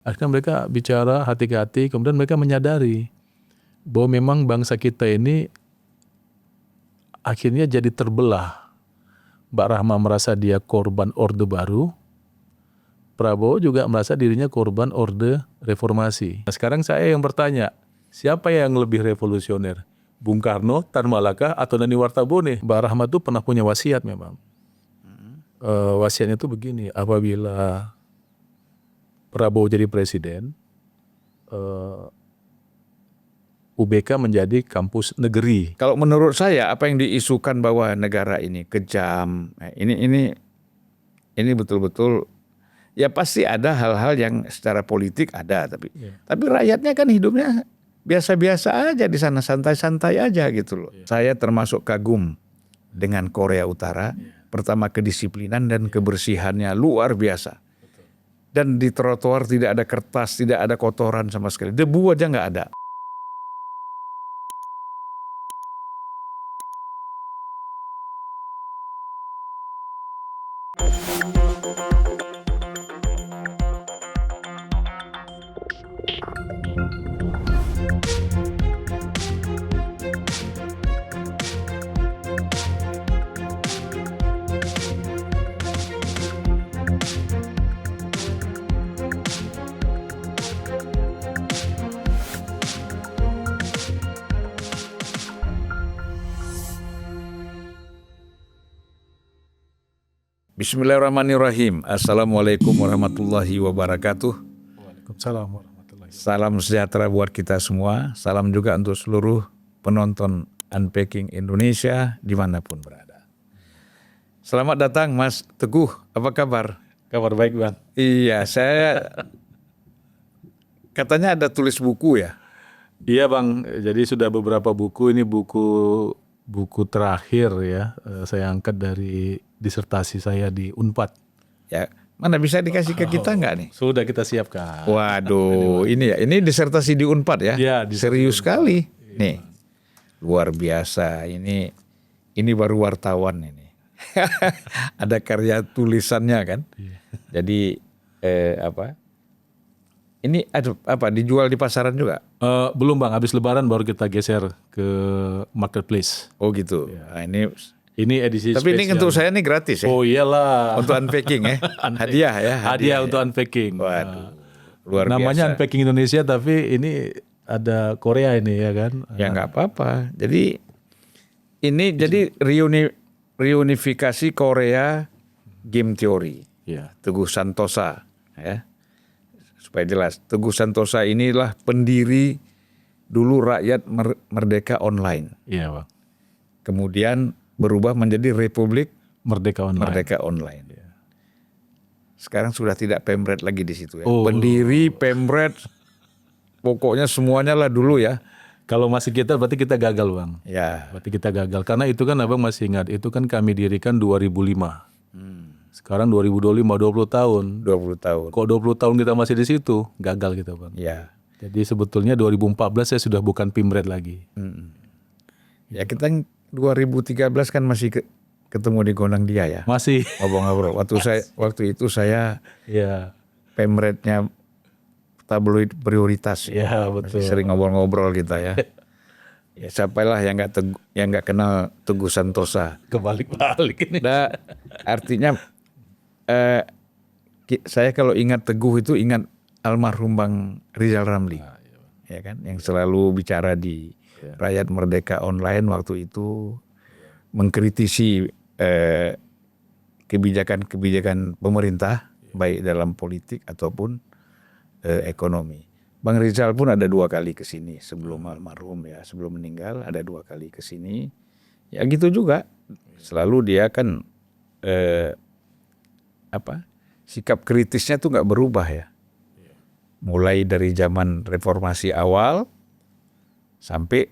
Akhirnya mereka bicara hati-hati, kemudian mereka menyadari bahwa memang bangsa kita ini akhirnya jadi terbelah. Mbak Rahma merasa dia korban Orde Baru, Prabowo juga merasa dirinya korban Orde Reformasi. Nah, sekarang saya yang bertanya, siapa yang lebih revolusioner? Bung Karno, Tan Malaka, atau Nani Wartabone? Mbak Rahma tuh pernah punya wasiat memang. Wasiatnya tuh begini, apabila Prabowo jadi presiden, UBK menjadi kampus negeri. Kalau menurut saya apa yang diisukan bahwa negara ini kejam, ini betul-betul ya pasti ada hal-hal yang secara politik ada, tapi rakyatnya kan hidupnya biasa-biasa aja di sana, santai-santai aja gitu loh. Saya termasuk kagum dengan Korea Utara. Pertama kedisiplinan dan kebersihannya luar biasa. Dan di trotoar tidak ada kertas, tidak ada kotoran sama sekali. Debu aja nggak ada. Bismillahirrahmanirrahim. Assalamualaikum warahmatullahi wabarakatuh. Waalaikumsalam warahmatullahi wabarakatuh. Salam sejahtera buat kita semua. Salam juga untuk seluruh penonton Unpacking Indonesia dimanapun berada. Selamat datang Mas Teguh. Apa kabar? Kabar baik, Bang. Iya, saya katanya ada tulis buku ya. Iya, Bang. Jadi sudah beberapa buku. Ini buku terakhir ya. Saya angkat dari disertasi saya di Unpad. Ya, mana bisa dikasih ke kita nggak nih? Sudah kita siapkan. Waduh, ini disertasi di Unpad ya? Ya, serius sekali. Nih, luar biasa. Ini baru wartawan ini. Ada karya tulisannya kan? Jadi Ini dijual di pasaran juga? Belum, Bang. Habis Lebaran baru kita geser ke marketplace. Oh gitu. Nah, ini edisi tapi spesial. Ini untuk saya ini gratis ya? Oh iyalah. Untuk unpacking ya? Hadiah ya? Hadiah untuk unpacking. Waduh, luar namanya biasa. Unpacking Indonesia, tapi ini ada Korea ini ya kan? Ya nggak apa-apa. Jadi ini jadi reunifikasi Korea game theory. Ya. Teguh Santosa ya. Supaya jelas, Teguh Santosa inilah pendiri dulu Rakyat Merdeka Online. Iya, Bang. Kemudian berubah menjadi Republik Merdeka Online. Merdeka Online. Ya. Sekarang sudah tidak Pemret lagi di situ ya. Oh. Pendiri, Pemret, pokoknya semuanya lah dulu ya. Kalau masih kita berarti kita gagal, Bang. Ya. Berarti kita gagal. Karena itu kan Abang masih ingat, itu kan kami dirikan 2005. Sekarang 2025, 20 tahun. 20 tahun. Kok 20 tahun kita masih di situ? Gagal kita, Bang. Ya. Jadi sebetulnya 2014 saya sudah bukan Pimret lagi. Ya kita 2013 kan masih ketemu di Gondang Dia ya. Masih. Ngobrol-ngobrol. Waktu itu saya Ya. Pemretnya tabloid prioritas. Ya, betul. Masih sering ngobrol-ngobrol kita ya. Ya siapalah yang nggak kenal Teguh Santosa. Kebalik-balik ini. Nah, artinya saya kalau ingat Teguh itu ingat almarhum Bang Rizal Ramli. Ya kan, yang selalu bicara di Rakyat Merdeka Online waktu itu mengkritisi kebijakan-kebijakan pemerintah baik dalam politik ataupun ekonomi. Bang Rizal pun ada 2 kali ke sini sebelum almarhum ya, sebelum meninggal ada 2 kali ke sini. Ya gitu juga. Selalu dia kan sikap kritisnya tuh nggak berubah ya. Mulai dari zaman reformasi awal sampai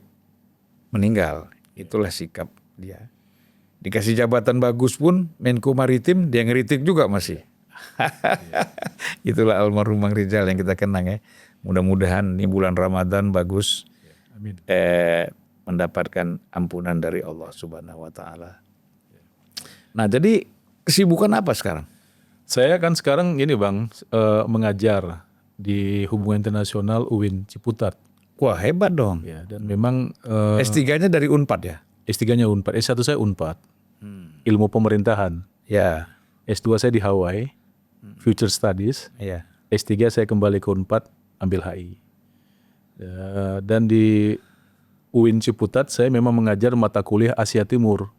meninggal. Itulah sikap dia. Dikasih jabatan bagus pun Menko Maritim dia ngeritik juga masih. Itulah almarhum Bang Rizal yang kita kenang ya. Mudah-mudahan ini bulan Ramadan bagus. Amin. Mendapatkan ampunan dari Allah Subhanahu wa taala. Nah, jadi kesibukan apa sekarang? Saya kan sekarang ini, Bang, mengajar di hubungan internasional UIN Ciputat. Wah, hebat dong. Ya, dan memang S3-nya dari Unpad ya? S3-nya Unpad, S1 saya Unpad, ilmu pemerintahan. Ya. S2 saya di Hawaii, Future Studies. Iya. S3 saya kembali ke Unpad, ambil HI. Dan di UIN Ciputat saya memang mengajar mata kuliah Asia Timur.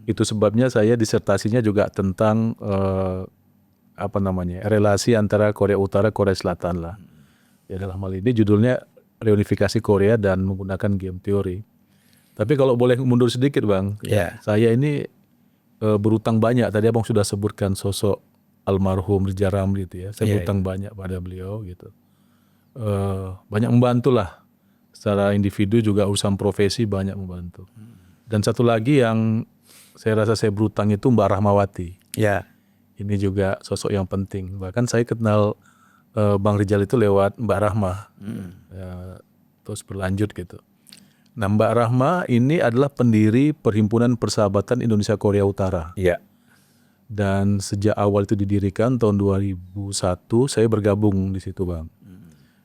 Itu sebabnya saya disertasinya juga tentang relasi antara Korea Utara Korea Selatan lah. Ya dalam hal ini judulnya reunifikasi Korea dan menggunakan game teori. Tapi kalau boleh mundur sedikit Bang, saya ini berutang banyak. Tadi Abang sudah sebutkan sosok almarhum Ridja Ramli itu ya. Saya berutang banyak pada beliau gitu. Banyak membantu lah. Secara individu juga urusan profesi banyak membantu. Dan satu lagi yang saya rasa saya berutang itu Mbak Rahmawati. Ya. Ini juga sosok yang penting. Bahkan saya kenal Bang Rijal itu lewat Mbak Rahma. Terus berlanjut gitu. Nah Mbak Rahma ini adalah pendiri Perhimpunan Persahabatan Indonesia Korea Utara. Iya. Dan sejak awal itu didirikan tahun 2001 saya bergabung di situ Bang.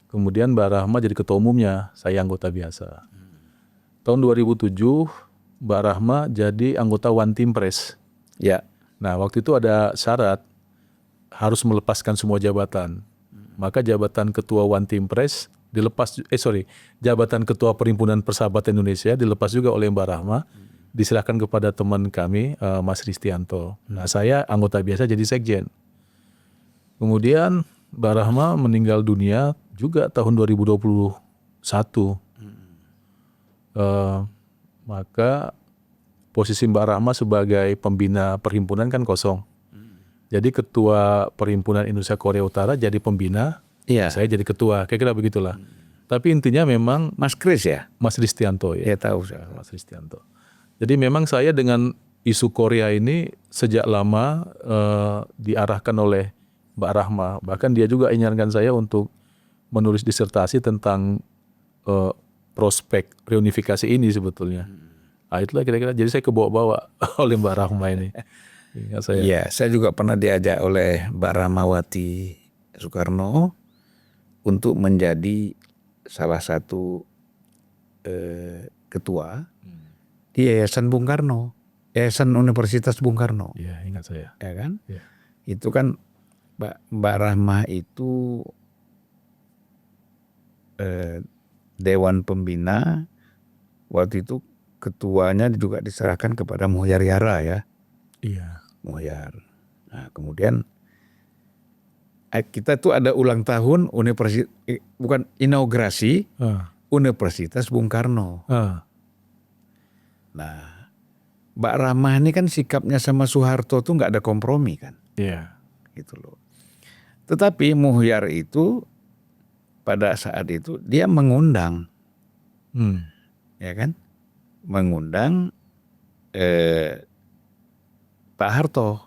Kemudian Mbak Rahma jadi ketua umumnya, saya anggota biasa. Tahun 2007 Mbak Rahma jadi anggota One Team Press. Ya. Nah waktu itu ada syarat harus melepaskan semua jabatan. Maka jabatan ketua One Team Press dilepas, jabatan ketua Perhimpunan Persahabatan Indonesia dilepas juga oleh Mbak Rahma, diserahkan kepada teman kami Mas Ristianto. Nah saya anggota biasa jadi sekjen. Kemudian Mbak Rahma meninggal dunia juga tahun 2021. Maka posisi Mbak Rahma sebagai pembina perhimpunan kan kosong. Jadi ketua Perhimpunan Indonesia Korea Utara jadi pembina, saya jadi ketua, kira-kira begitulah. Tapi intinya memang Mas Kris ya? Mas Ristianto ya. Ya tahu saya. Mas Ristianto. Jadi memang saya dengan isu Korea ini sejak lama diarahkan oleh Mbak Rahma. Bahkan dia juga ingatkan saya untuk menulis disertasi tentang prospek reunifikasi ini sebetulnya. Nah, itulah kira-kira. Jadi saya kebawa-bawa oleh Mbak Rahma ini. Iya, saya juga pernah diajak oleh Mbak Rahmawati Soekarno untuk menjadi salah satu ketua di Yayasan Bung Karno, Yayasan Universitas Bung Karno. Iya, ingat saya. Ya kan? Ya. Itu kan Mbak Rahma itu Dewan Pembina, waktu itu ketuanya juga diserahkan kepada Muhyar Yara ya. Iya. Muhyar. Nah kemudian kita tuh ada ulang tahun bukan inaugurasi Universitas Bung Karno. Nah Mbak Rahma ini kan sikapnya sama Soeharto tuh nggak ada kompromi kan. Iya. Gitu loh. Tetapi Muhyar itu pada saat itu dia mengundang, ya kan, mengundang Pak Harto,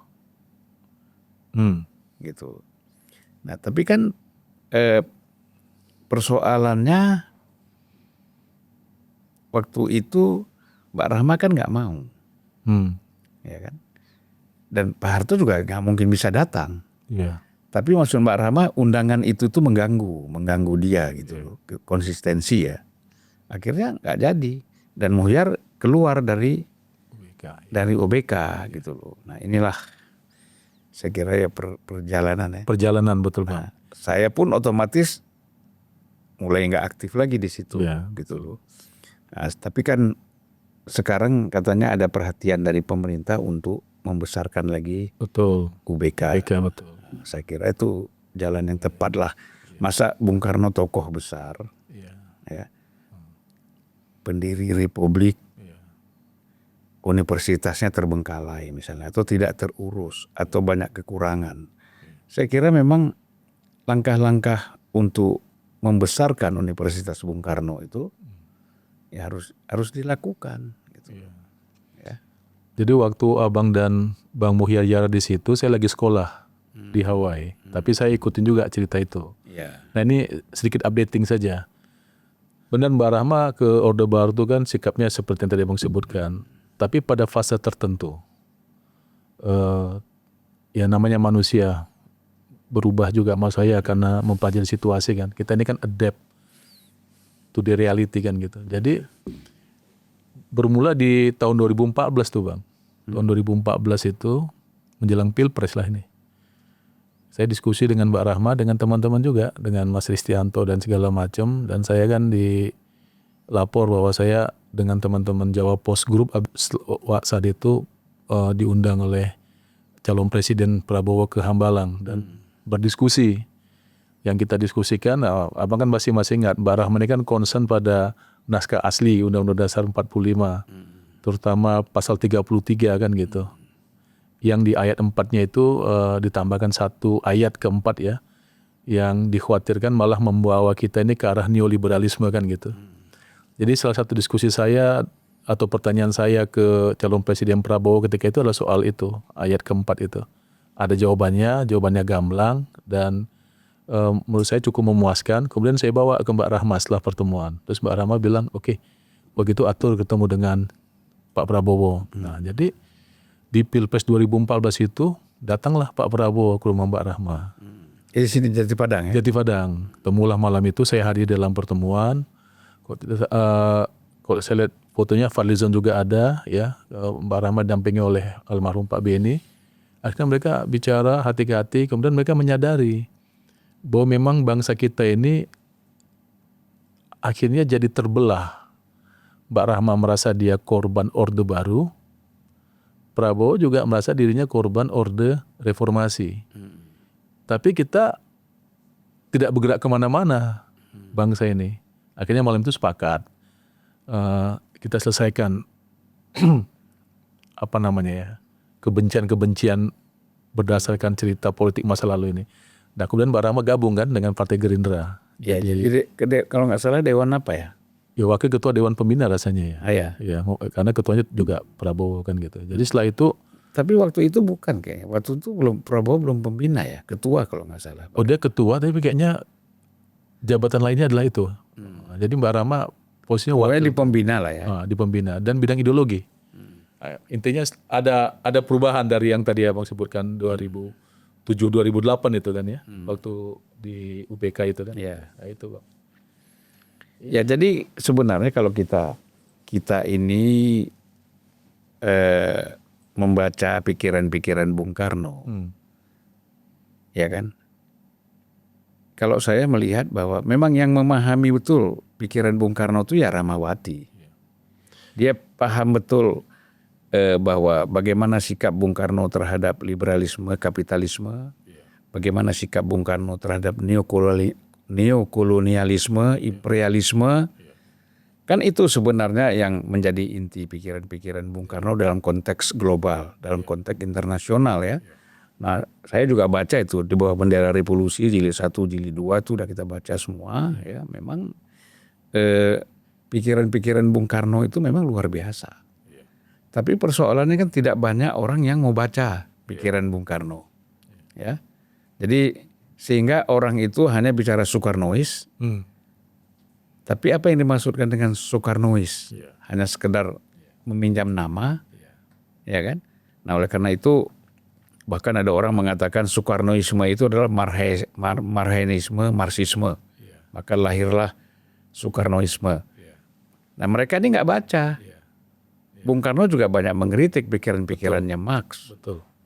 gitu. Nah tapi kan persoalannya waktu itu Mbak Rahma kan nggak mau, ya kan. Dan Pak Harto juga nggak mungkin bisa datang. Iya. Tapi maksud Mbak Rahma undangan itu tuh mengganggu dia gitu loh, konsistensi ya. Akhirnya nggak jadi dan Muhyar keluar dari OBK gitu loh. Nah inilah saya kira ya perjalanan ya. Perjalanan betul Pak. Nah, saya pun otomatis mulai nggak aktif lagi di situ gitu loh. Nah, tapi kan sekarang katanya ada perhatian dari pemerintah untuk membesarkan lagi UBK. Betul. Saya kira itu jalan yang tepat lah. Masa Bung Karno tokoh besar, ya, pendiri Republik, universitasnya terbengkalai misalnya, atau tidak terurus, atau banyak kekurangan. Saya kira memang langkah-langkah untuk membesarkan Universitas Bung Karno itu ya harus dilakukan. Gitu. Ya. Jadi waktu Abang dan Bang Muhyar Yara di situ, saya lagi sekolah di Hawaii, tapi saya ikutin juga cerita itu. Nah ini sedikit updating saja. Benar Mbak Rahma ke Orde Baru itu kan sikapnya seperti yang tadi Abang sebutkan. Tapi pada fase tertentu, ya namanya manusia, berubah juga sama saya karena mempelajari situasi kan. Kita ini kan adapt to the reality kan gitu. Jadi bermula di tahun 2014 tuh Bang. Tahun 2014 itu menjelang Pilpres lah ini. Saya diskusi dengan Mbak Rahma, dengan teman-teman juga, dengan Mas Ristianto dan segala macam. Dan saya kan dilapor bahwa saya dengan teman-teman Jawa Post Group saat itu diundang oleh calon presiden Prabowo ke Hambalang dan berdiskusi. Yang kita diskusikan, abang kan masih ingat, Mbak Rahma ini kan concern pada naskah asli Undang-Undang Dasar 45, terutama pasal 33 kan gitu. Yang di ayat 4-nya itu ditambahkan satu ayat keempat ya, yang dikhawatirkan malah membawa kita ini ke arah neoliberalisme kan gitu. Jadi salah satu diskusi saya atau pertanyaan saya ke calon presiden Prabowo ketika itu adalah soal itu, ayat keempat itu. Ada jawabannya gamblang dan menurut saya cukup memuaskan. Kemudian saya bawa ke Mbak Rahma setelah pertemuan. Terus Mbak Rahma bilang, oke, begitu atur ketemu dengan Pak Prabowo. Nah jadi di Pilpres 2014 itu datanglah Pak Prabowo ke rumah Mbak Rahma. Di sini Jati Padang ya? Jati Padang. Temulah malam itu, saya hadir dalam pertemuan. Kalau saya lihat fotonya Fadlizon juga ada ya. Mbak Rahma didampingi oleh almarhum Pak Beni. Akhirnya mereka bicara hati-hati, kemudian mereka menyadari bahwa memang bangsa kita ini akhirnya jadi terbelah. Mbak Rahma merasa dia korban Orde Baru, Prabowo juga merasa dirinya korban Orde Reformasi. Tapi kita tidak bergerak kemana-mana bangsa ini. Akhirnya malam itu sepakat. Kita selesaikan kebencian-kebencian berdasarkan cerita politik masa lalu ini. Nah kemudian Mbak Rahma gabung kan dengan Partai Gerindra. Ya, jadi kalau nggak salah Dewan apa ya? Ya wakil ketua Dewan Pembina rasanya ya. Ya. Ya karena ketuanya juga Prabowo kan gitu. Jadi setelah itu. Tapi waktu itu bukan kayaknya. Waktu itu Prabowo belum pembina ya, ketua kalau nggak salah. Oh dia ketua tapi kayaknya jabatan lainnya adalah itu. Jadi Mbak Rahma posisinya wakil di pembina lah ya. Di pembina dan bidang ideologi. Intinya ada perubahan dari yang tadi abang sebutkan 2007-2008 itu kan ya. Waktu di UPK itu kan. Ya. Nah, itu Bang. Ya jadi sebenarnya kalau kita ini membaca pikiran-pikiran Bung Karno, ya kan? Kalau saya melihat bahwa memang yang memahami betul pikiran Bung Karno itu ya Rahmawati. Dia paham betul bahwa bagaimana sikap Bung Karno terhadap liberalisme, kapitalisme, bagaimana sikap Bung Karno terhadap neokolonialisme, imperialisme. Kan itu sebenarnya yang menjadi inti pikiran-pikiran Bung Karno dalam konteks global, dalam konteks internasional ya. Nah saya juga baca itu di bawah bendera revolusi jilid 1, jilid 2 itu udah kita baca semua ya. Memang pikiran-pikiran Bung Karno itu memang luar biasa. Tapi persoalannya kan tidak banyak orang yang mau baca pikiran Bung Karno. Ya. Jadi sehingga orang itu hanya bicara Soekarnois. Tapi apa yang dimaksudkan dengan Soekarnois? Hanya sekedar meminjam nama, ya kan? Nah oleh karena itu bahkan ada orang mengatakan Soekarnoisme itu adalah Marxisme, Marxisme. Maka lahirlah Soekarnoisme. Nah mereka ini nggak baca. Bung Karno juga banyak mengkritik pikiran-pikirannya Marx,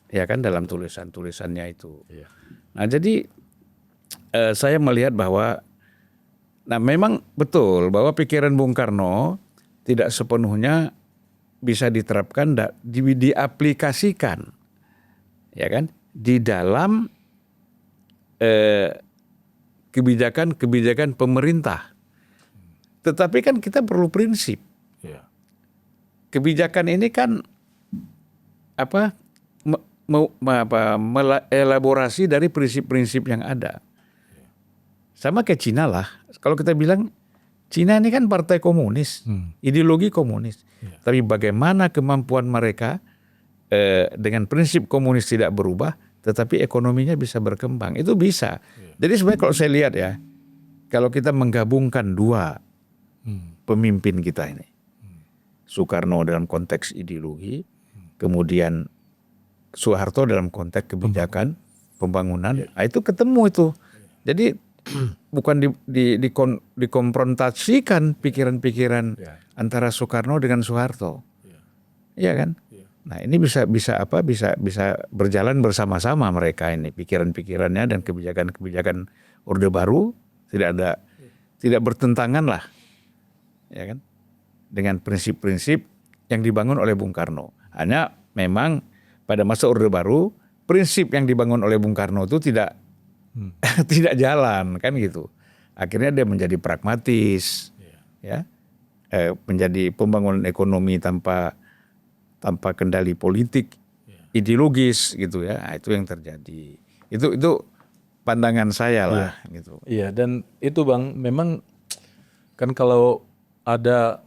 ya kan dalam tulisan-tulisannya itu. Nah jadi saya melihat bahwa nah memang betul bahwa pikiran Bung Karno tidak sepenuhnya bisa diterapkan, diaplikasikan, ya kan, di dalam kebijakan pemerintah. Tetapi kan kita perlu prinsip. Kebijakan ini kan elaborasi dari prinsip-prinsip yang ada. Sama kayak Cina lah. Kalau kita bilang Cina ini kan partai komunis, ideologi komunis. Tapi bagaimana kemampuan mereka dengan prinsip komunis tidak berubah, tetapi ekonominya bisa berkembang. Itu bisa. Jadi sebenarnya kalau saya lihat ya, kalau kita menggabungkan dua pemimpin kita ini, Soekarno dalam konteks ideologi, kemudian Soeharto dalam konteks kebijakan pembangunan, itu ketemu itu. Jadi bukan dikonfrontasikan pikiran-pikiran antara Soekarno dengan Soeharto, iya kan? Nah ini bisa berjalan bersama-sama mereka ini, pikiran-pikirannya dan kebijakan-kebijakan Orde Baru tidak bertentangan lah, ya kan? Dengan prinsip-prinsip yang dibangun oleh Bung Karno. Hanya memang pada masa Orde Baru prinsip yang dibangun oleh Bung Karno itu tidak jalan kan gitu. Akhirnya dia menjadi pragmatis, ya, menjadi pembangunan ekonomi tanpa kendali politik, ideologis gitu ya. Nah, itu yang terjadi. Itu pandangan saya lah gitu. Iya, dan itu Bang, memang kan kalau ada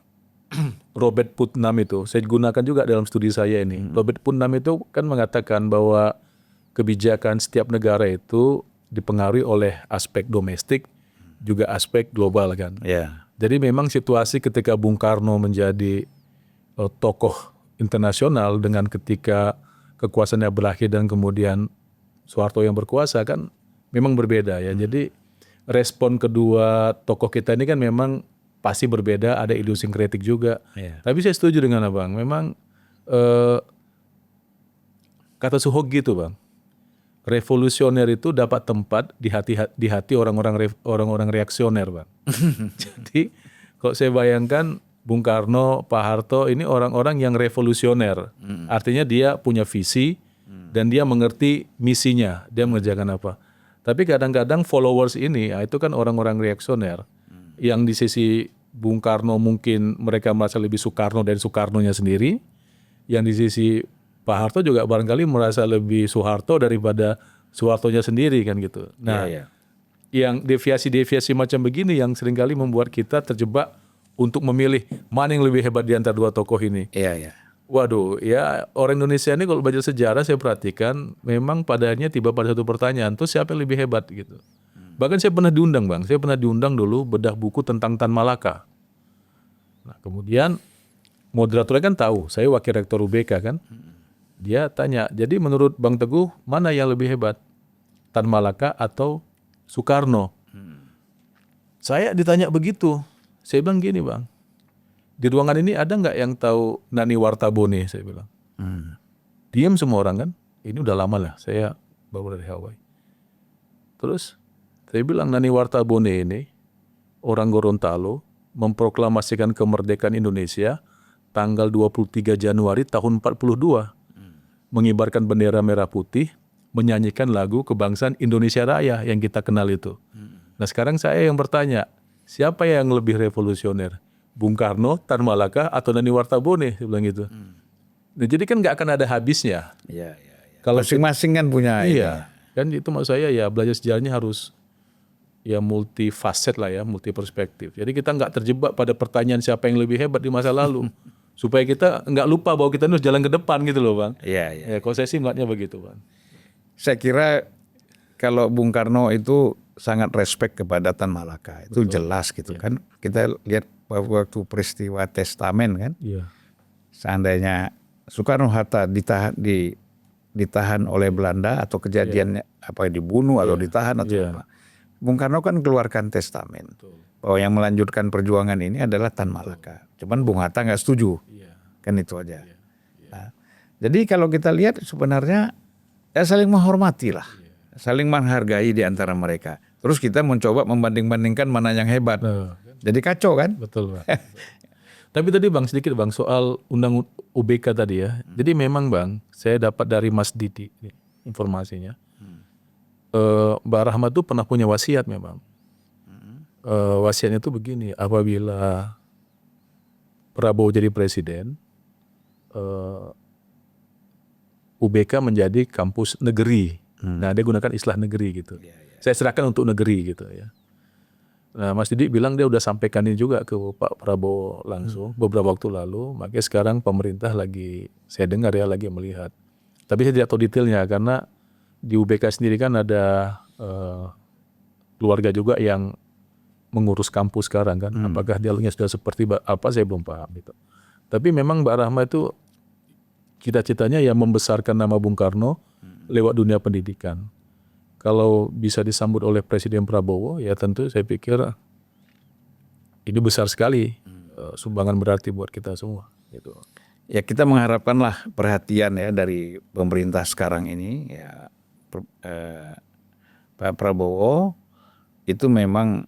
Robert Putnam itu, saya gunakan juga dalam studi saya ini. Robert Putnam itu kan mengatakan bahwa kebijakan setiap negara itu dipengaruhi oleh aspek domestik, juga aspek global kan. Ya. Jadi memang situasi ketika Bung Karno menjadi tokoh internasional dengan ketika kekuasaannya berakhir dan kemudian Soeharto yang berkuasa kan memang berbeda ya. Jadi respon kedua tokoh kita ini kan memang pasti berbeda, ada idiosinkretik juga. Tapi saya setuju dengan Abang, memang kata Suhogi itu Bang, revolusioner itu dapat tempat di hati orang-orang reaksioner Bang. Jadi kalau saya bayangkan Bung Karno, Pak Harto ini orang-orang yang revolusioner. Artinya dia punya visi dan dia mengerti misinya, dia mengerjakan apa. Tapi kadang-kadang followers ini, itu kan orang-orang reaksioner. Yang di sisi Bung Karno mungkin mereka merasa lebih Soekarno dari Soekarnonya sendiri. Yang di sisi Pak Harto juga barangkali merasa lebih Soeharto daripada Soehartonya sendiri kan gitu. Nah, yang deviasi-deviasi macam begini yang seringkali membuat kita terjebak untuk memilih mana yang lebih hebat di antara dua tokoh ini. Waduh, ya orang Indonesia ini kalau baca sejarah saya perhatikan memang padanya tiba pada satu pertanyaan, tuh siapa yang lebih hebat gitu. Bahkan saya pernah diundang Bang, saya pernah diundang dulu bedah buku tentang Tan Malaka. Nah kemudian moderatornya kan tahu, saya wakil rektor UBK kan. Dia tanya, jadi menurut Bang Teguh mana yang lebih hebat? Tan Malaka atau Soekarno? Saya ditanya begitu. Saya bilang gini Bang, di ruangan ini ada nggak yang tahu Nani Wartabone? Saya bilang. Diam semua orang kan. Ini udah lama lah, saya baru dari Hawaii. Terus saya bilang Nani Wartabone ini orang Gorontalo memproklamasikan kemerdekaan Indonesia tanggal 23 Januari tahun 42. Mengibarkan bendera merah putih, menyanyikan lagu kebangsaan Indonesia Raya yang kita kenal itu. Nah sekarang saya yang bertanya, siapa yang lebih revolusioner? Bung Karno, Tan Malaka, atau Nani Wartabone? Saya bilang gitu. Nah, jadi kan nggak akan ada habisnya. Kalau masing-masing kan punya. Iya, kan itu maksud saya ya belajar sejarahnya harus ya multifaset lah ya, multi perspektif. Jadi kita nggak terjebak pada pertanyaan siapa yang lebih hebat di masa lalu. Supaya kita nggak lupa bahwa kita harus jalan ke depan gitu loh Bang. Ya, kalau saya sih melihatnya begitu Bang. Saya kira kalau Bung Karno itu sangat respect kepada Tan Malaka. Itu jelas gitu kan. Kita lihat waktu peristiwa testamen kan. Seandainya Soekarno-Hatta ditahan oleh Belanda atau kejadian apa dibunuh atau ditahan atau apa. Bung Karno kan keluarkan testamen. Bahwa yang melanjutkan perjuangan ini adalah Tan Malaka. Cuman Bung Hatta nggak setuju. Kan itu aja. Nah, jadi kalau kita lihat sebenarnya ya saling menghormati lah. Saling menghargai di antara mereka. Terus kita mencoba membanding-bandingkan mana yang hebat. Jadi kacau kan? Betul Bang. Tapi tadi Bang sedikit Bang soal undang UBK tadi ya. Jadi memang Bang, saya dapat dari Mas Didi informasinya. Mbak Rahmat tuh pernah punya wasiat memang. Wasiatnya itu begini, apabila Prabowo jadi presiden, UBK menjadi kampus negeri. Nah dia gunakan istilah negeri gitu. Saya serahkan untuk negeri gitu ya. Nah Mas Didi bilang dia udah sampaikan ini juga ke Pak Prabowo langsung beberapa waktu lalu. Makanya sekarang pemerintah lagi, saya dengar ya lagi melihat. Tapi saya tidak tahu detailnya karena di UBK sendiri kan ada keluarga juga yang mengurus kampus sekarang kan. Apakah dialognya sudah seperti apa saya belum paham gitu. Tapi memang Mbak Rahma itu cita-citanya ya membesarkan nama Bung Karno lewat dunia pendidikan. kalau bisa disambut oleh Presiden Prabowo, ya tentu saya pikir ini besar sekali sumbangan berarti buat kita semua. Gitu. Ya kita mengharapkanlah perhatian ya dari pemerintah sekarang ini ya Pak Prabowo itu memang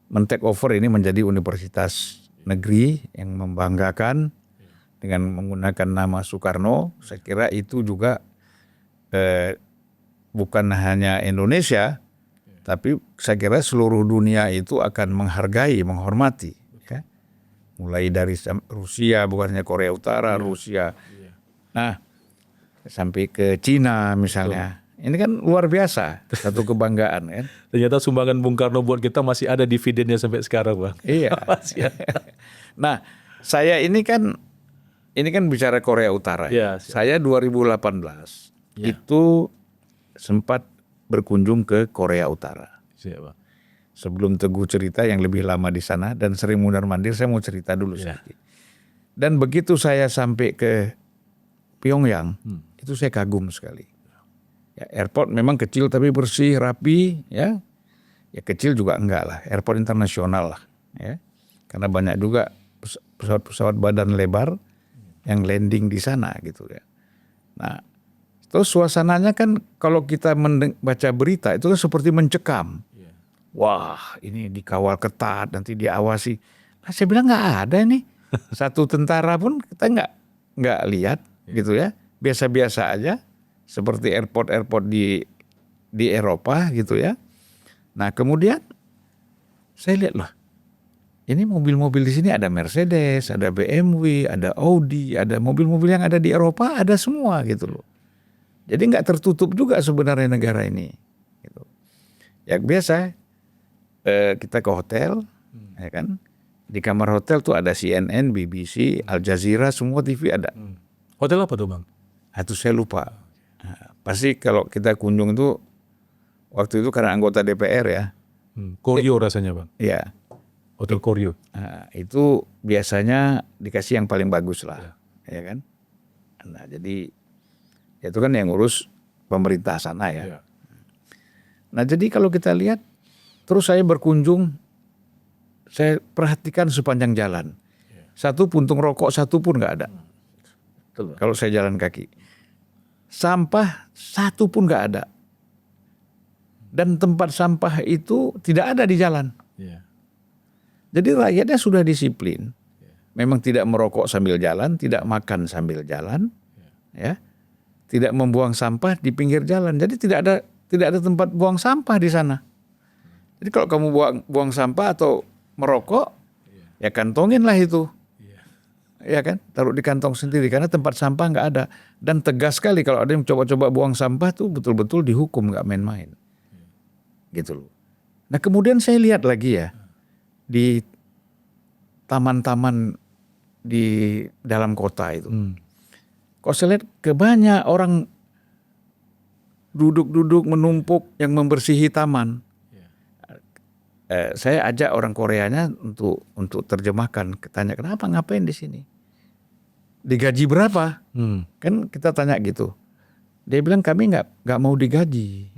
men-take over ini menjadi universitas negeri yang membanggakan dengan menggunakan nama Soekarno. Saya kira itu juga bukan hanya Indonesia, tapi saya kira seluruh dunia itu akan menghargai, menghormati. Ya. Mulai dari Rusia, bukan hanya Korea Utara, Rusia. Nah, sampai ke Cina misalnya. Ini kan luar biasa, satu kebanggaan kan. Ternyata sumbangan Bung Karno buat kita masih ada dividennya sampai sekarang, Bang. Iya. Nah, saya ini kan bicara Korea Utara. Ya, saya 2018 itu sempat berkunjung ke Korea Utara. Siapa? Sebelum Teguh cerita yang lebih lama di sana dan sering mundar-mandir, saya mau cerita dulu sedikit. Dan begitu saya sampai ke Pyongyang, itu saya kagum sekali. Ya, airport memang kecil tapi bersih, rapi, ya. Ya kecil juga enggak lah, airport internasional lah, ya. Karena banyak juga pesawat-pesawat badan lebar yang landing di sana gitu ya. Nah, terus suasananya kan kalau kita baca berita itu kan seperti mencekam. Wah, ini dikawal ketat, nanti diawasi. Nah, saya bilang nggak ada nih. Satu tentara pun kita nggak lihat gitu ya. Biasa-biasa aja. Seperti airport di Eropa gitu ya. Nah kemudian saya lihat loh, ini mobil-mobil di sini ada Mercedes, ada BMW, ada Audi, ada mobil-mobil yang ada di Eropa ada semua gitu loh. Jadi nggak tertutup juga sebenarnya negara ini. Gitu. Ya biasa kita ke hotel, ya kan? Di kamar hotel tuh ada CNN, BBC, Al Jazeera, semua TV ada. Hotel apa tuh, Bang? Itu saya lupa. Nah, pasti kalau kita kunjung itu waktu itu karena anggota DPR ya. Koryo rasanya, Bang. Iya. Hotel Koryo. Nah, itu biasanya dikasih yang paling bagus lah, ya kan. Nah jadi itu kan yang ngurus pemerintah sana ya. Nah jadi kalau kita lihat, terus saya berkunjung, saya perhatikan sepanjang jalan. Satu puntung rokok satu pun nggak ada. Kalau saya jalan kaki. Sampah satu pun nggak ada. Dan tempat sampah itu tidak ada di jalan. Jadi rakyatnya sudah disiplin. Memang tidak merokok sambil jalan, tidak makan sambil jalan, ya, tidak membuang sampah di pinggir jalan. Jadi tidak ada tempat buang sampah di sana. Jadi kalau kamu buang sampah atau merokok, ya kantonginlah itu. Ya kan, taruh di kantong sendiri karena tempat sampah nggak ada. Dan tegas sekali kalau ada yang coba-coba buang sampah tuh betul-betul dihukum, nggak main-main. Gitu loh. Nah kemudian saya lihat lagi ya di taman-taman di dalam kota itu. Kok saya lihat banyak orang duduk-duduk menumpuk yang membersihi taman. Saya ajak orang Koreanya untuk terjemahkan, tanya kenapa ngapain di sini, digaji berapa, kan kita tanya gitu. Dia bilang kami nggak mau digaji,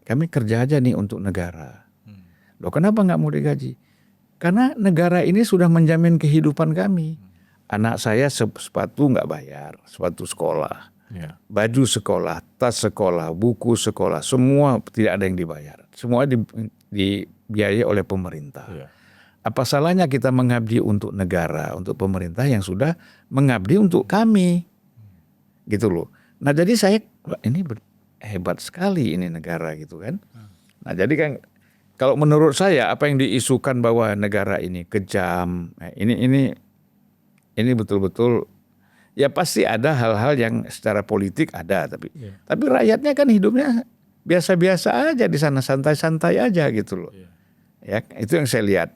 kami kerja aja nih untuk negara. Loh kenapa nggak mau digaji? Karena negara ini sudah menjamin kehidupan kami. Anak saya sepatu nggak bayar, sepatu sekolah, baju sekolah, tas sekolah, buku sekolah, semua tidak ada yang dibayar, semua dibiayai oleh pemerintah. Apa salahnya kita mengabdi untuk negara, untuk pemerintah yang sudah mengabdi untuk kami, gitu loh. Nah jadi saya ini hebat sekali ini negara gitu kan. Nah jadi kan kalau menurut saya apa yang diisukan bahwa negara ini kejam, ini betul-betul ya pasti ada hal-hal yang secara politik ada, tapi rakyatnya kan hidupnya biasa-biasa aja di sana, santai-santai aja gitu loh. Ya, itu yang saya lihat.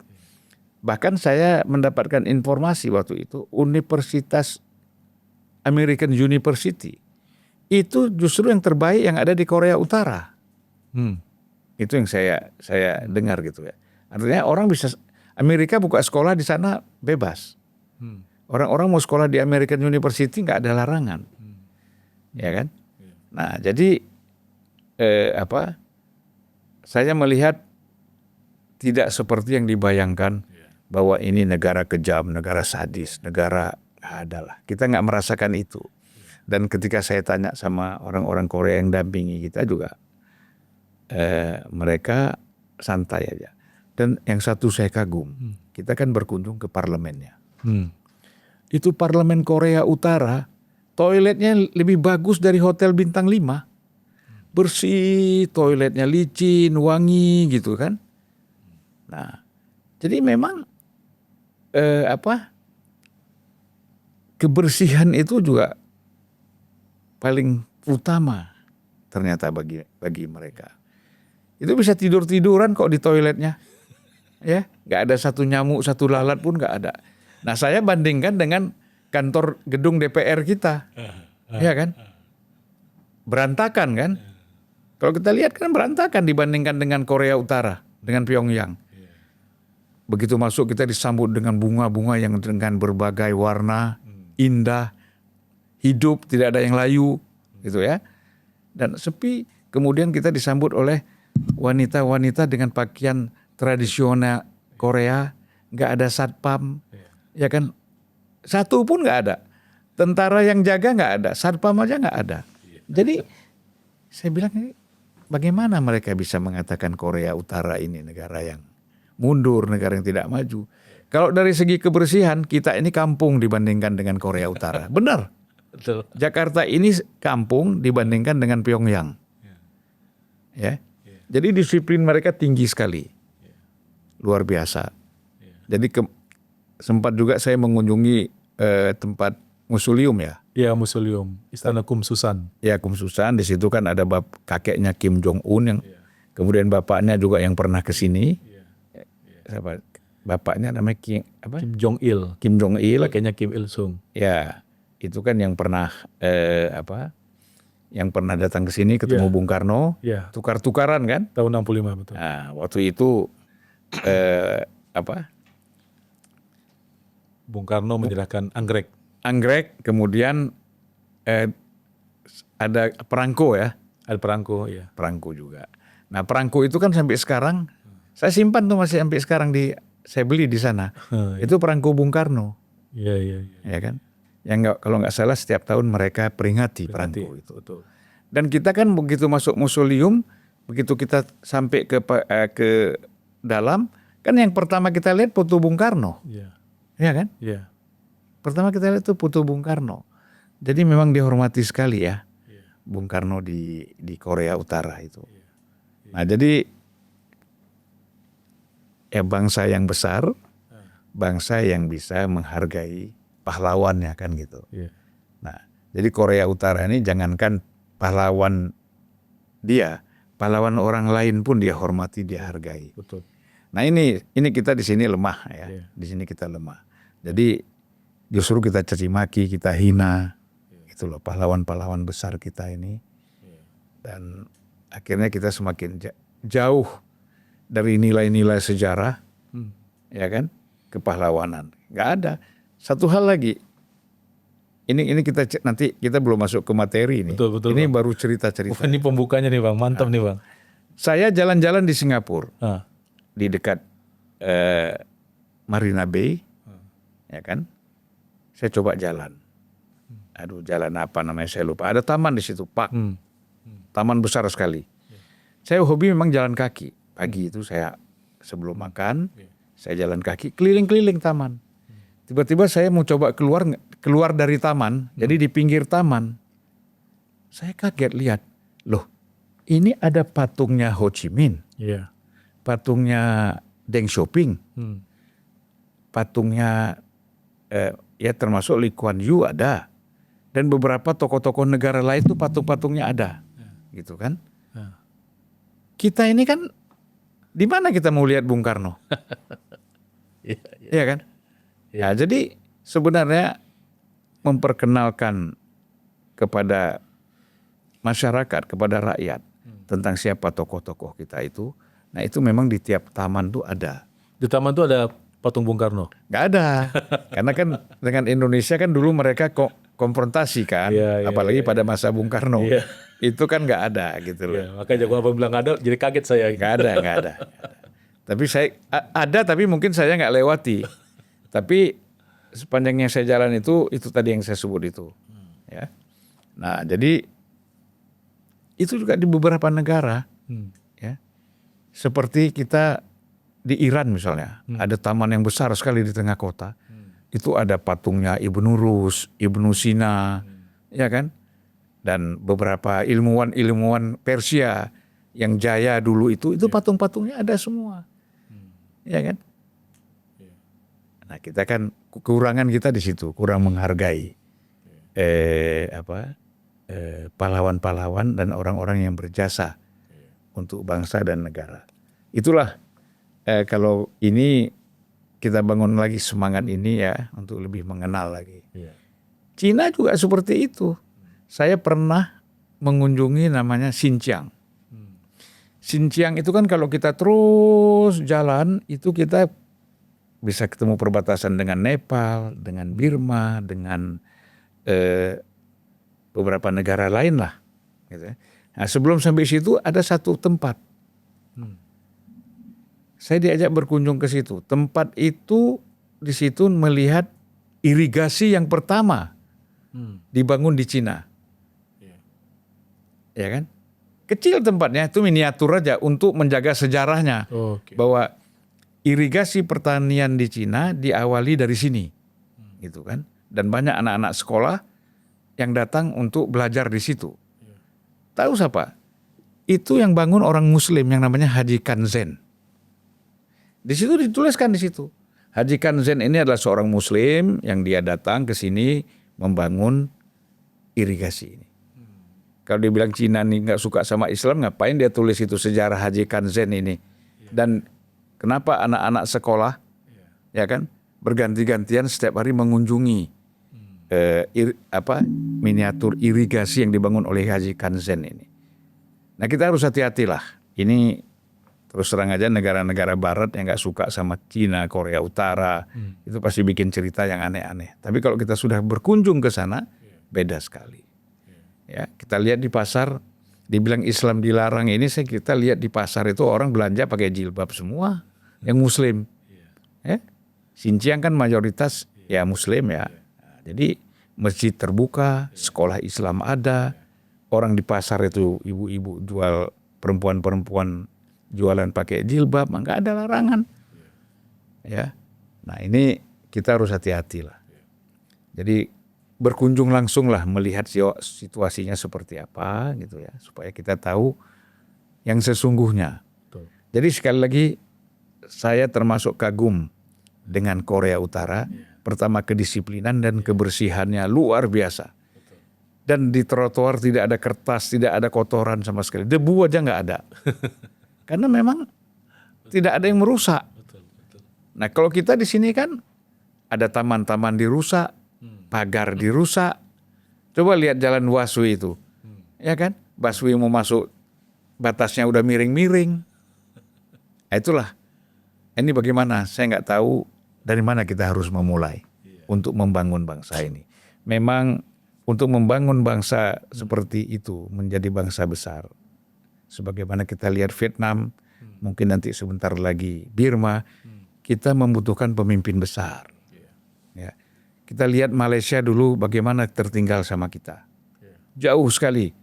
Bahkan saya mendapatkan informasi waktu itu Universitas American University itu justru yang terbaik yang ada di Korea Utara. Itu yang saya dengar gitu ya. Artinya orang bisa Amerika buka sekolah di sana bebas. Orang-orang mau sekolah di American University nggak ada larangan, ya kan? Nah, jadi saya melihat tidak seperti yang dibayangkan bahwa ini negara kejam, negara sadis, negara adalah. Kita nggak merasakan itu. Dan ketika saya tanya sama orang-orang Korea yang dampingi kita juga, mereka santai aja. Dan yang satu saya kagum, kita kan berkunjung ke parlemennya. Itu parlemen Korea Utara, toiletnya lebih bagus dari hotel bintang 5. Bersih, toiletnya licin, wangi gitu kan. Nah, jadi memang kebersihan itu juga paling utama ternyata bagi mereka. Itu bisa tidur-tiduran kok di toiletnya. Ya, nggak ada satu nyamuk, satu lalat pun nggak ada. Nah, saya bandingkan dengan kantor gedung DPR kita. Ya kan? Berantakan kan? Kalau kita lihat kan berantakan dibandingkan dengan Korea Utara, dengan Pyongyang. Begitu masuk kita disambut dengan bunga-bunga yang dengan berbagai warna, indah, hidup, tidak ada yang layu, gitu ya. Dan sepi, kemudian kita disambut oleh wanita-wanita dengan pakaian tradisional Korea, nggak ada satpam, ya kan? Satu pun nggak ada. Tentara yang jaga nggak ada, satpam aja nggak ada. Jadi saya bilang ini bagaimana mereka bisa mengatakan Korea Utara ini negara yang mundur, negara yang tidak maju. Kalau dari segi kebersihan kita ini kampung dibandingkan dengan Korea Utara. Benar. Betul. Jakarta ini kampung dibandingkan dengan Pyongyang. Ya. Jadi disiplin mereka tinggi sekali. Luar biasa. Jadi sempat juga saya mengunjungi tempat museum ya. Ya, museum Istana Kumsusan. Ya, Kumsusan, di situ kan ada kakeknya Kim Jong Un yang kemudian bapaknya juga yang pernah ke sini. Bapaknya namanya Kim Jong Il. Kim Jong Il, Kakeknya Kim Il Sung. ya, itu kan yang pernah yang pernah datang ke sini ketemu Bung Karno, tukar-tukaran kan? Tahun 65 betul. Nah, waktu itu Bung Karno menyerahkan anggrek, kemudian ada perangko ya. Ada perangko, ya. Perangko juga. Nah, perangko itu kan sampai sekarang saya simpan tuh masih sampai sekarang saya beli di sana. Itu perangko Bung Karno. Iya. Ya kan? Yang kalau nggak salah setiap tahun mereka peringati perangko itu. Betul. Dan kita kan begitu masuk museum, begitu kita sampai ke dalam, kan yang pertama kita lihat foto Bung Karno. Iya. Ya kan? Iya. Pertama kita lihat itu foto Bung Karno. Jadi memang dihormati sekali ya. Bung Karno di Korea Utara itu. Nah, jadi ya bangsa yang besar, bangsa yang bisa menghargai pahlawannya kan gitu. Nah, jadi Korea Utara ini jangankan pahlawan dia, pahlawan orang lain pun dia hormati, dia hargai. Betul. Nah, ini kita di sini lemah ya. Di sini kita lemah. Jadi justru kita caci maki, kita hina. Itu loh pahlawan-pahlawan besar kita ini. Dan akhirnya kita semakin jauh dari nilai-nilai sejarah, ya kan, kepahlawanan. Nggak ada. Satu hal lagi, ini kita nanti kita belum masuk ke materi ini. Betul, ini Bang. baru cerita-cerita. Ini pembukanya nih Bang, mantap nih Bang. Saya jalan-jalan di Singapura, di dekat Marina Bay, ya kan. Saya coba jalan. Aduh, jalan apa namanya saya lupa. Ada taman di situ, park. Taman besar sekali. Saya hobi memang jalan kaki. Pagi itu saya sebelum makan, saya jalan kaki keliling-keliling taman. Tiba-tiba saya mau coba keluar dari taman. Jadi di pinggir taman, saya kaget lihat, loh, ini ada patungnya Ho Chi Minh, patungnya Deng Xiaoping, patungnya ya termasuk Lee Kuan Yew ada, dan beberapa tokoh-tokoh negara lain itu patung-patungnya ada, gitu kan? Kita ini kan di mana kita mau lihat Bung Karno? Iya kan? Ya, jadi sebenarnya memperkenalkan kepada masyarakat, kepada rakyat tentang siapa tokoh-tokoh kita itu. Nah, itu memang di tiap taman tuh ada. Di taman tuh ada patung Bung Karno? Nggak ada. Karena kan dengan Indonesia kan dulu mereka konfrontasi kan. Apalagi pada masa Bung Karno. Itu kan nggak ada gitu loh. Ya, makanya jagoan apa bilang ada, jadi kaget saya. Nggak ada, nggak ada. Tapi saya ada, tapi mungkin saya nggak lewati. Tapi sepanjang yang saya jalan itu tadi yang saya sebut itu. Ya. Nah, jadi itu juga di beberapa negara, ya. Seperti kita di Iran misalnya, ada taman yang besar sekali di tengah kota. Itu ada patungnya Ibnu Rus, Ibnu Sina, ya kan? Dan beberapa ilmuwan Persia yang jaya dulu itu patung-patungnya ada semua. Ya kan? Nah, kita kan kekurangan kita di situ, kurang menghargai pahlawan-pahlawan dan orang-orang yang berjasa untuk bangsa dan negara. Itulah kalau ini kita bangun lagi semangat ini ya untuk lebih mengenal lagi. Cina juga seperti itu. Saya pernah mengunjungi namanya Xinjiang. Xinjiang itu kan kalau kita terus jalan itu kita bisa ketemu perbatasan dengan Nepal, dengan Burma, dengan beberapa negara lain lah. Gitu. Nah, sebelum sampai situ ada satu tempat. Saya diajak berkunjung ke situ. Tempat itu di situ melihat irigasi yang pertama dibangun di Cina. Ya kan? Kecil tempatnya, itu miniatur aja untuk menjaga sejarahnya. Bahwa irigasi pertanian di Cina diawali dari sini. Gitu kan? Dan banyak anak-anak sekolah yang datang untuk belajar di situ. Tahu siapa? Itu yang bangun orang Muslim yang namanya Haji Kanzen. Di situ dituliskan di situ. Haji Kanzen ini adalah seorang Muslim yang dia datang ke sini membangun irigasi ini. Kalau dia bilang Cina ini nggak suka sama Islam, ngapain dia tulis itu sejarah Haji Kanzen ini? Dan kenapa anak-anak sekolah, ya kan, berganti-gantian setiap hari mengunjungi miniatur irigasi yang dibangun oleh Haji Kanzen ini. Nah, kita harus hati-hatilah. Ini terus terang aja negara-negara Barat yang nggak suka sama Cina, Korea Utara, itu pasti bikin cerita yang aneh-aneh. Tapi kalau kita sudah berkunjung ke sana, beda sekali. Ya, kita lihat di pasar, dibilang Islam dilarang ini, kita lihat di pasar itu orang belanja pakai jilbab semua, yang Muslim. Ya, Xinjiang kan mayoritas ya Muslim ya. Nah, jadi masjid terbuka, sekolah Islam ada, orang di pasar itu ibu-ibu jual, perempuan-perempuan jualan pakai jilbab, nggak ada larangan. Ya, nah ini kita harus hati-hati lah. Jadi berkunjung langsung lah melihat situasinya seperti apa gitu ya, supaya kita tahu yang sesungguhnya. Jadi sekali lagi saya termasuk kagum dengan Korea Utara. Pertama kedisiplinan dan kebersihannya luar biasa. Dan di trotoar tidak ada kertas, tidak ada kotoran sama sekali. Debu aja nggak ada. Karena memang tidak ada yang merusak. Nah, kalau kita di sini kan ada taman-taman dirusak, pagar dirusak. Coba lihat jalan busway itu. Ya kan? Busway mau masuk, batasnya udah miring-miring. Nah, itulah. Ini bagaimana? Saya nggak tahu dari mana kita harus memulai untuk membangun bangsa ini. Memang untuk membangun bangsa seperti itu, menjadi bangsa besar. Sebagaimana kita lihat Vietnam, mungkin nanti sebentar lagi Burma, kita membutuhkan pemimpin besar. Ya. Kita lihat Malaysia dulu bagaimana tertinggal sama kita. Jauh sekali.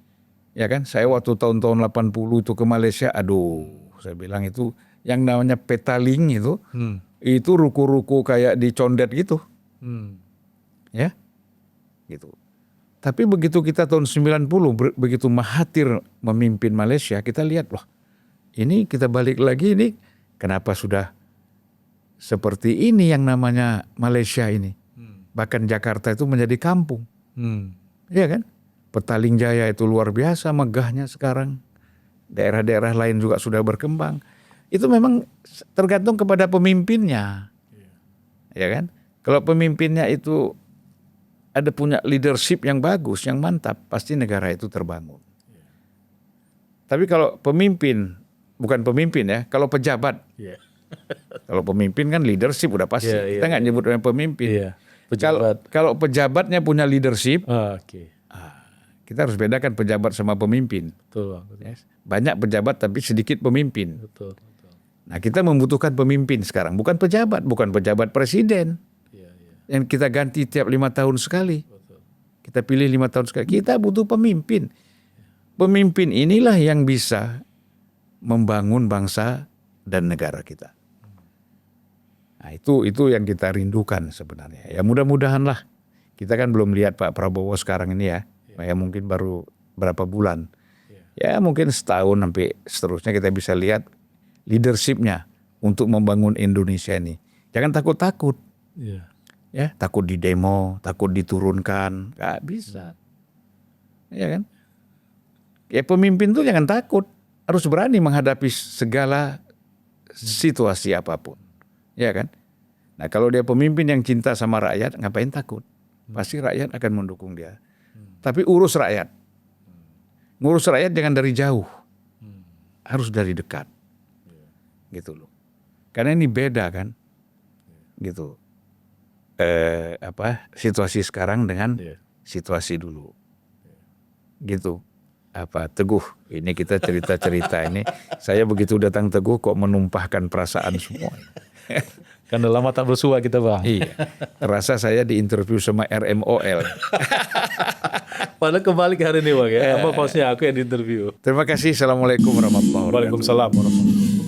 Ya kan? Saya waktu tahun-tahun 80 itu ke Malaysia, saya bilang itu yang namanya petaling itu ruku-ruku kayak di condet gitu. Ya. Gitu. Tapi begitu kita tahun 90, begitu Mahathir memimpin Malaysia, kita lihat, wah ini kita balik lagi ini, kenapa sudah seperti ini yang namanya Malaysia ini. Bahkan Jakarta itu menjadi kampung. Iya kan? Petaling Jaya itu luar biasa megahnya sekarang. Daerah-daerah lain juga sudah berkembang. Itu memang tergantung kepada pemimpinnya. Ya kan? Kalau pemimpinnya itu ada punya leadership yang bagus, yang mantap, pasti negara itu terbangun. Tapi kalau pemimpin, bukan pemimpin ya, kalau pejabat. Kalau pemimpin kan leadership udah pasti. Kita nggak nyebut orang pemimpin. Pejabat. Kalau pejabatnya punya leadership, Kita harus bedakan pejabat sama pemimpin. Betul, Bang. Betul. Ya. Banyak pejabat tapi sedikit pemimpin. Betul. Nah, kita membutuhkan pemimpin sekarang, bukan pejabat presiden Iya, iya. yang kita ganti tiap 5 tahun sekali. Betul. Kita pilih 5 tahun sekali. Kita butuh pemimpin. Pemimpin inilah yang bisa membangun bangsa dan negara kita. Nah, itu yang kita rindukan sebenarnya. Ya mudah-mudahan lah. Kita kan belum lihat Pak Prabowo sekarang ini ya. Ya mungkin baru berapa bulan. Ya mungkin setahun sampai seterusnya kita bisa lihat leadershipnya untuk membangun Indonesia ini. Jangan takut-takut. Iya. Ya, takut di demo, takut diturunkan. Gak bisa. Ya kan? Ya pemimpin tuh jangan takut. Harus berani menghadapi segala situasi apapun. Ya kan? Nah kalau dia pemimpin yang cinta sama rakyat, ngapain takut? Pasti rakyat akan mendukung dia. Tapi urus rakyat. Ngurus rakyat jangan dari jauh. Harus dari dekat. Gitu loh. Karena ini beda kan. Gitu. Situasi sekarang dengan situasi dulu. Gitu. Teguh. Ini kita cerita-cerita ini. Saya begitu datang Teguh kok menumpahkan perasaan semua. Karena lama tak bersua kita, Bang. Iya. Terasa saya diinterview sama RMOL. Padahal kembali ke hari ini, Bang ya. Apa hostnya aku yang diinterview. Terima kasih. Assalamualaikum warahmatullahi wabarakatuh. Waalaikumsalam warahmatullahi wabarakatuh.